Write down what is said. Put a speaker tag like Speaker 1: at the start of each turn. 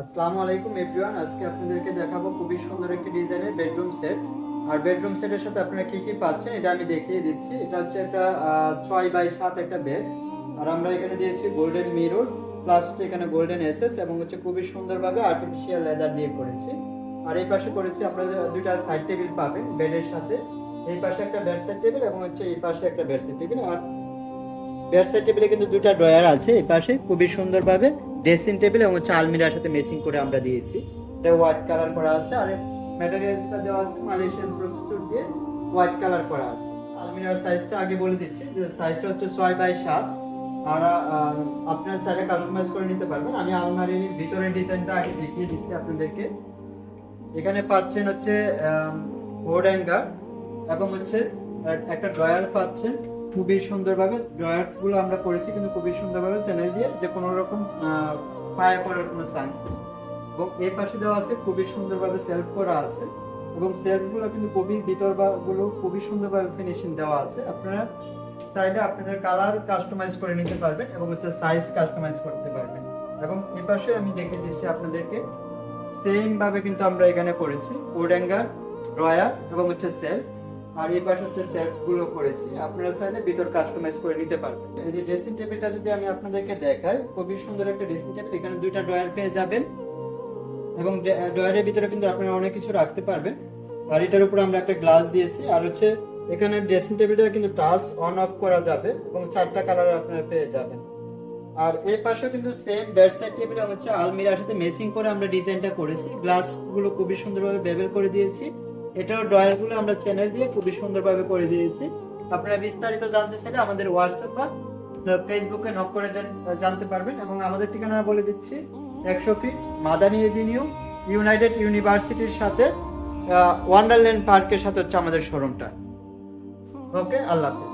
Speaker 1: আসসালামু আলাইকুম এভরিওয়ান। আজকে আপনাদেরকে দেখাবো খুবই সুন্দর একটি ডিজাইনের বেডরুম সেট। আর বেডরুম সেটের সাথে আপনারা কি কি পাচ্ছেন এটা আমি দেখিয়ে দিচ্ছি। এটা হচ্ছে একটা 6x7 একটা বেড। আর আমরা এখানে দিয়েছি গোল্ডেন মিরর প্লাস এখানে গোল্ডেন এসএস এবং হচ্ছে খুবই সুন্দরভাবে আর্টিফিশিয়াল লেদার দিয়ে করেছি। আর এই পাশে করেছি আপনারা দুইটা সাইড টেবিল পাবেন বেডের সাথে। এই পাশে একটা বেড সাইড টেবিল এবং হচ্ছে এই পাশে একটা বেড সাইড টেবিল। আর বেড সাইড টেবিলে কিন্তু দুইটা ড্রয়ার আছে এই পাশে খুবই সুন্দরভাবে ড্রেসিং টেবিল এবং হচ্ছে আলমিরার সাথে ম্যাচিং করে আমরা দিয়েছি। এটা হোয়াইট কালার করা আছে আর ম্যাটেরিয়ালসটা দেওয়া আছে মালয়েশিয়ান প্রসেসর দিয়ে হোয়াইট কালার করা আছে। আলমিরার সাইজটা আগে বলে দিচ্ছি যে সাইজটা হচ্ছে 6x7। আর আপনারা চাইলে কাস্টমাইজ করে নিতে পারবেন। আমি আলমারির ভিতরের ডিজাইনটা আগে দেখিয়ে দিচ্ছি আপনাদেরকে। এখানে পাচ্ছেন হচ্ছে বোর্ড হ্যাঙ্গার এবং হচ্ছে একটা ড্রয়ার পাচ্ছেন। খুবই সুন্দরভাবে ড্রয়ার গুলো আমরা করেছি কিন্তু খুবই সুন্দরভাবে চ্যানেল দিয়ে যে কোনো রকম পায়ে পড়ার কোনো চান্স নেই। এবং এই পাশে দেওয়া আছে খুবই সুন্দরভাবে সেলফ করা আছে এবং সেলফ গুলো কিন্তু খুবই ভিতর গুলো খুবই সুন্দরভাবে ফিনিশিং দেওয়া আছে। আপনারা চাইলে আপনাদের কালার কাস্টমাইজ করে নিতে পারবেন এবং হচ্ছে সাইজ কাস্টমাইজ করতে পারবেন। এবং এই পাশে আমি দেখিয়ে দিচ্ছি আপনাদেরকে সেম ভাবে কিন্তু আমরা এখানে করেছি বোর্ড হ্যাঙ্গার, ড্রয়ার এবং হচ্ছে সেলফ। আর এই পাশে হচ্ছে সেলফ গুলো করেছি, আপনারা চাইলে ভিতর কাস্টমাইজ করে নিতে পারবেন। এই যে ড্রেসিং টেবিলটা যদি আমি আপনাদেরকে দেখাই, খুবই সুন্দর একটা ড্রেসিং টেবিল। এখানে দুইটা ড্রয়ার পেয়ে যাবেন এবং ড্রয়ারের ভিতরে কিন্তু আপনারা অনেক কিছু রাখতে পারবেন। আর এটার উপর আমরা একটা গ্লাস দিয়েছি। আর হচ্ছে এখানে ড্রেসিং টেবিলটা কিন্তু টাচ অন অফ করা যাবে এবং 4টা কালার আপনারা পেয়ে যাবেন। আর এই পাশে কিন্তু সেম বেড সাইড টেবিল হচ্ছে আলমিরার সাথে ম্যাচিং করে আমরা ডিজাইনটা করেছি। গ্লাস গুলো খুবই সুন্দরভাবে বেবেল করে দিয়েছি। এটাও ড্রয়ার গুলো আমরা চ্যানেল দিয়ে খুবই সুন্দরভাবে করে দিয়েছি। আপনারা বিস্তারিত জানতে চাইলে আমাদের হোয়াটসঅ্যাপ বা ফেসবুকে নক করে জানতে পারবেন। এবং আমাদের ঠিকানা বলে দিচ্ছি, 100 ফিট মাদানী এভিনিউ, ইউনাইটেড ইউনিভার্সিটির সাথে ওয়ান্ডারল্যান্ড পার্কের সাথে হচ্ছে আমাদের শোরুমটা। ওকে, আল্লাহ হাফেজ।